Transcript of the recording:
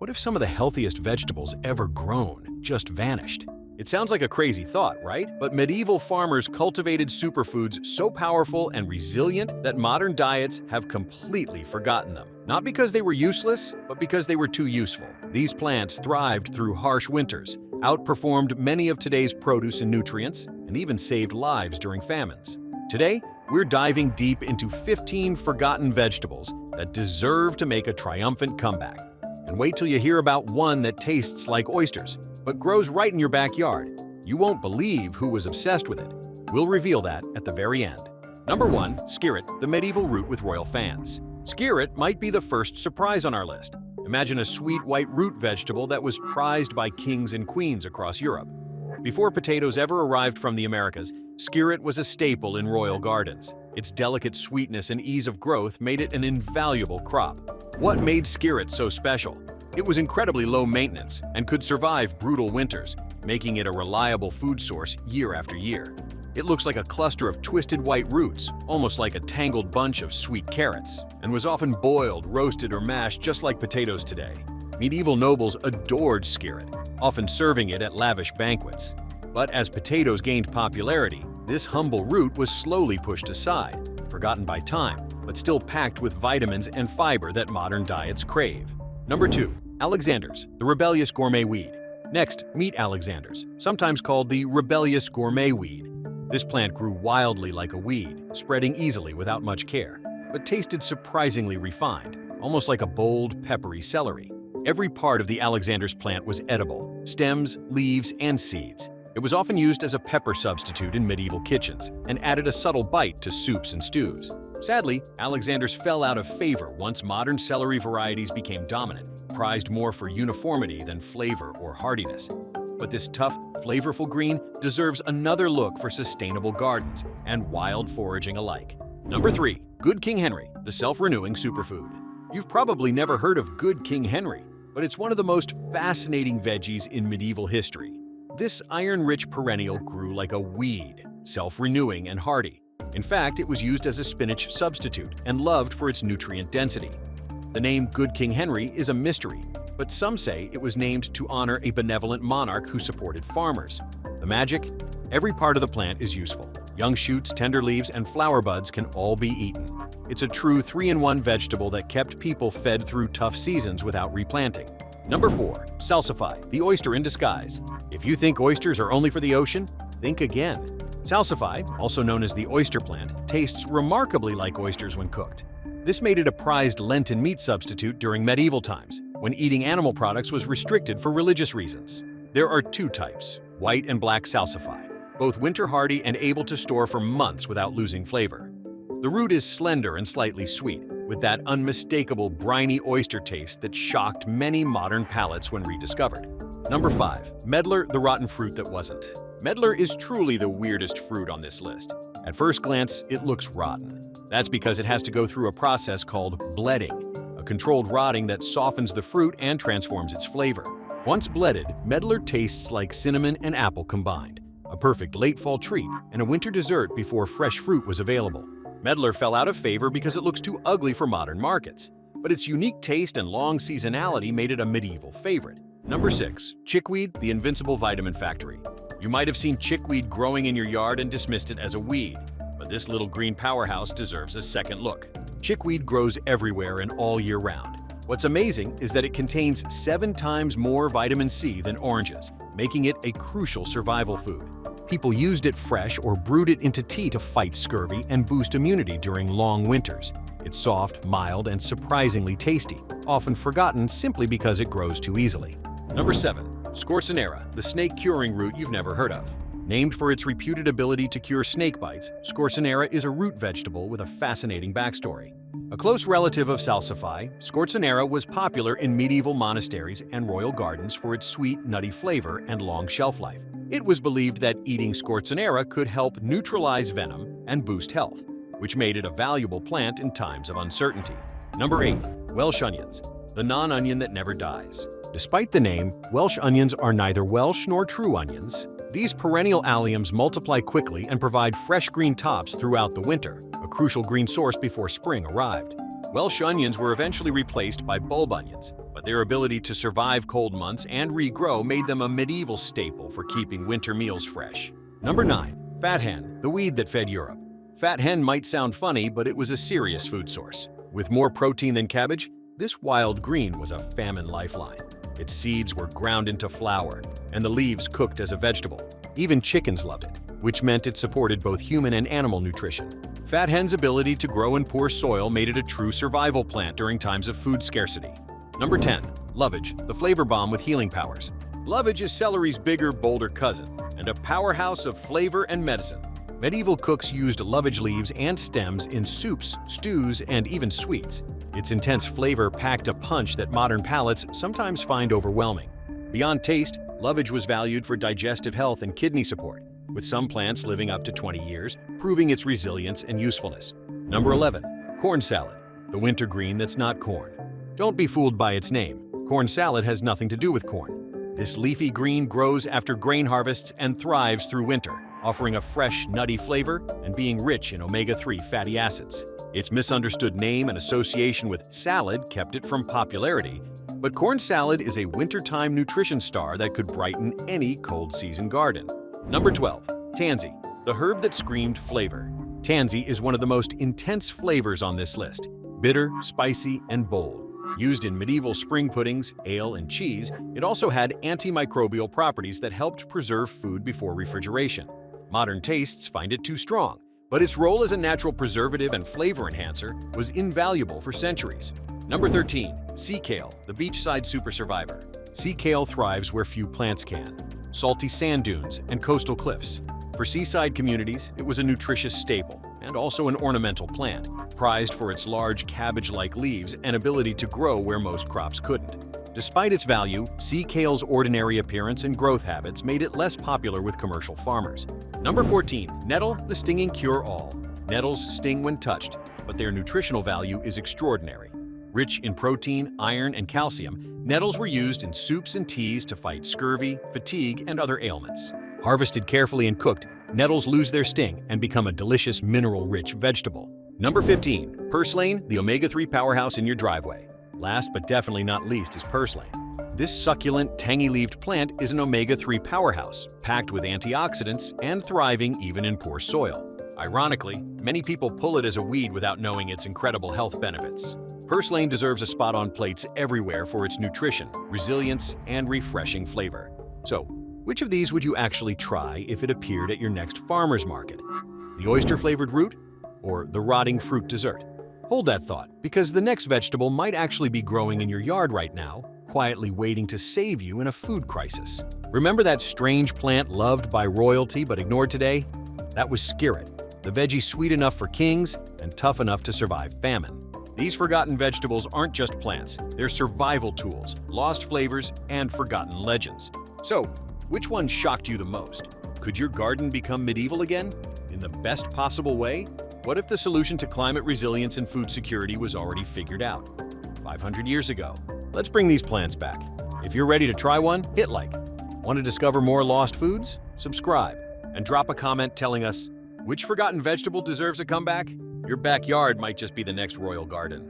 What if some of the healthiest vegetables ever grown just vanished? It sounds like a crazy thought, right? But medieval farmers cultivated superfoods so powerful and resilient that modern diets have completely forgotten them. Not because they were useless, but because they were too useful. These plants thrived through harsh winters, outperformed many of today's produce in nutrients, and even saved lives during famines. Today, we're diving deep into 15 forgotten vegetables that deserve to make a triumphant comeback. And wait till you hear about one that tastes like oysters, but grows right in your backyard. You won't believe who was obsessed with it. We'll reveal that at the very end. Number 1. Skirret, the medieval root with royal fans. Skirret might be the first surprise on our list. Imagine a sweet white root vegetable that was prized by kings and queens across Europe. Before potatoes ever arrived from the Americas, skirret was a staple in royal gardens. Its delicate sweetness and ease of growth made it an invaluable crop. What made skirret so special? It was incredibly low maintenance and could survive brutal winters, making it a reliable food source year after year. It looks like a cluster of twisted white roots, almost like a tangled bunch of sweet carrots, and was often boiled, roasted, or mashed just like potatoes today. Medieval nobles adored skirret, often serving it at lavish banquets. But as potatoes gained popularity, this humble root was slowly pushed aside, forgotten by time, but still packed with vitamins and fiber that modern diets crave. Number 2. Alexander's, the rebellious gourmet weed. Next, meet Alexander's, sometimes called the rebellious gourmet weed. This plant grew wildly like a weed, spreading easily without much care, but tasted surprisingly refined, almost like a bold, peppery celery. Every part of the Alexander's plant was edible: stems, leaves, and seeds. It was often used as a pepper substitute in medieval kitchens and added a subtle bite to soups and stews. Sadly, Alexander's fell out of favor once modern celery varieties became dominant, prized more for uniformity than flavor or hardiness. But this tough, flavorful green deserves another look for sustainable gardens and wild foraging alike. Number 3. Good King Henry, the self-renewing superfood. You've probably never heard of Good King Henry, but it's one of the most fascinating veggies in medieval history. This iron-rich perennial grew like a weed, self-renewing and hardy. In fact, it was used as a spinach substitute and loved for its nutrient density. The name Good King Henry is a mystery, but some say it was named to honor a benevolent monarch who supported farmers. The magic? Every part of the plant is useful. Young shoots, tender leaves, and flower buds can all be eaten. It's a true 3-in-1 vegetable that kept people fed through tough seasons without replanting. Number 4. Salsify, the oyster in disguise. If you think oysters are only for the ocean, think again. Salsify, also known as the oyster plant, tastes remarkably like oysters when cooked. This made it a prized Lenten meat substitute during medieval times, when eating animal products was restricted for religious reasons. There are 2 types, white and black salsify, both winter hardy and able to store for months without losing flavor. The root is slender and slightly sweet, with that unmistakable briny oyster taste that shocked many modern palates when rediscovered. Number 5. Medlar, the rotten fruit that wasn't. Medlar is truly the weirdest fruit on this list. At first glance, it looks rotten. That's because it has to go through a process called bledding, a controlled rotting that softens the fruit and transforms its flavor. Once bledded, medlar tastes like cinnamon and apple combined, a perfect late fall treat and a winter dessert before fresh fruit was available. Medlar fell out of favor because it looks too ugly for modern markets, but its unique taste and long seasonality made it a medieval favorite. Number 6. Chickweed, the invincible vitamin factory. You might have seen chickweed growing in your yard and dismissed it as a weed, but this little green powerhouse deserves a second look. Chickweed grows everywhere and all year round. What's amazing is that it contains 7 times more vitamin C than oranges, making it a crucial survival food. People used it fresh or brewed it into tea to fight scurvy and boost immunity during long winters. It's soft, mild, and surprisingly tasty, often forgotten simply because it grows too easily. Number 7. Scorzonera, the snake-curing root you've never heard of. Named for its reputed ability to cure snake bites, Scorzonera is a root vegetable with a fascinating backstory. A close relative of salsify, Scorzonera was popular in medieval monasteries and royal gardens for its sweet, nutty flavor and long shelf life. It was believed that eating Scorzonera could help neutralize venom and boost health, which made it a valuable plant in times of uncertainty. Number 8. Welsh onions, the non-onion that never dies. Despite the name, Welsh onions are neither Welsh nor true onions. These perennial alliums multiply quickly and provide fresh green tops throughout the winter, a crucial green source before spring arrived. Welsh onions were eventually replaced by bulb onions, but their ability to survive cold months and regrow made them a medieval staple for keeping winter meals fresh. Number 9. Fat hen, the weed that fed Europe. Fat hen might sound funny, but it was a serious food source. With more protein than cabbage, this wild green was a famine lifeline. Its seeds were ground into flour, and the leaves cooked as a vegetable. Even chickens loved it, which meant it supported both human and animal nutrition. Fat hen's ability to grow in poor soil made it a true survival plant during times of food scarcity. Number 10. Lovage, the flavor bomb with healing powers. Lovage is celery's bigger, bolder cousin, and a powerhouse of flavor and medicine. Medieval cooks used lovage leaves and stems in soups, stews, and even sweets. Its intense flavor packed a punch that modern palates sometimes find overwhelming. Beyond taste, lovage was valued for digestive health and kidney support, with some plants living up to 20 years, proving its resilience and usefulness. Number 11. Corn salad, the winter green that's not corn. Don't be fooled by its name. Corn salad has nothing to do with corn. This leafy green grows after grain harvests and thrives through winter, offering a fresh, nutty flavor and being rich in omega-3 fatty acids. Its misunderstood name and association with salad kept it from popularity, but corn salad is a wintertime nutrition star that could brighten any cold season garden. Number 12. Tansy, the herb that screamed flavor. Tansy is one of the most intense flavors on this list. Bitter, spicy, and bold. Used in medieval spring puddings, ale, and cheese, it also had antimicrobial properties that helped preserve food before refrigeration. Modern tastes find it too strong, but its role as a natural preservative and flavor enhancer was invaluable for centuries. Number 13. Sea kale, the beachside super survivor. Sea kale thrives where few plants can. Salty sand dunes and coastal cliffs. For seaside communities, it was a nutritious staple and also an ornamental plant, prized for its large cabbage-like leaves and ability to grow where most crops couldn't. Despite its value, sea kale's ordinary appearance and growth habits made it less popular with commercial farmers. Number 14. Nettle, the stinging cure-all. Nettles sting when touched, but their nutritional value is extraordinary. Rich in protein, iron, and calcium, nettles were used in soups and teas to fight scurvy, fatigue, and other ailments. Harvested carefully and cooked, nettles lose their sting and become a delicious mineral-rich vegetable. Number 15. Purslane, the omega-3 powerhouse in your driveway. Last but definitely not least is purslane. This succulent, tangy-leaved plant is an omega-3 powerhouse, packed with antioxidants and thriving even in poor soil. Ironically, many people pull it as a weed without knowing its incredible health benefits. Purslane deserves a spot on plates everywhere for its nutrition, resilience, and refreshing flavor. So, which of these would you actually try if it appeared at your next farmer's market? The oyster-flavored root or the rotting fruit dessert? Hold that thought, because the next vegetable might actually be growing in your yard right now, quietly waiting to save you in a food crisis. Remember that strange plant loved by royalty but ignored today? That was skirret, the veggie sweet enough for kings and tough enough to survive famine. These forgotten vegetables aren't just plants, they're survival tools, lost flavors, and forgotten legends. So, which one shocked you the most? Could your garden become medieval again? In the best possible way? What if the solution to climate resilience and food security was already figured out? 500 years ago. Let's bring these plants back. If you're ready to try one, hit like. Want to discover more lost foods? Subscribe. And drop a comment telling us, which forgotten vegetable deserves a comeback? Your backyard might just be the next royal garden.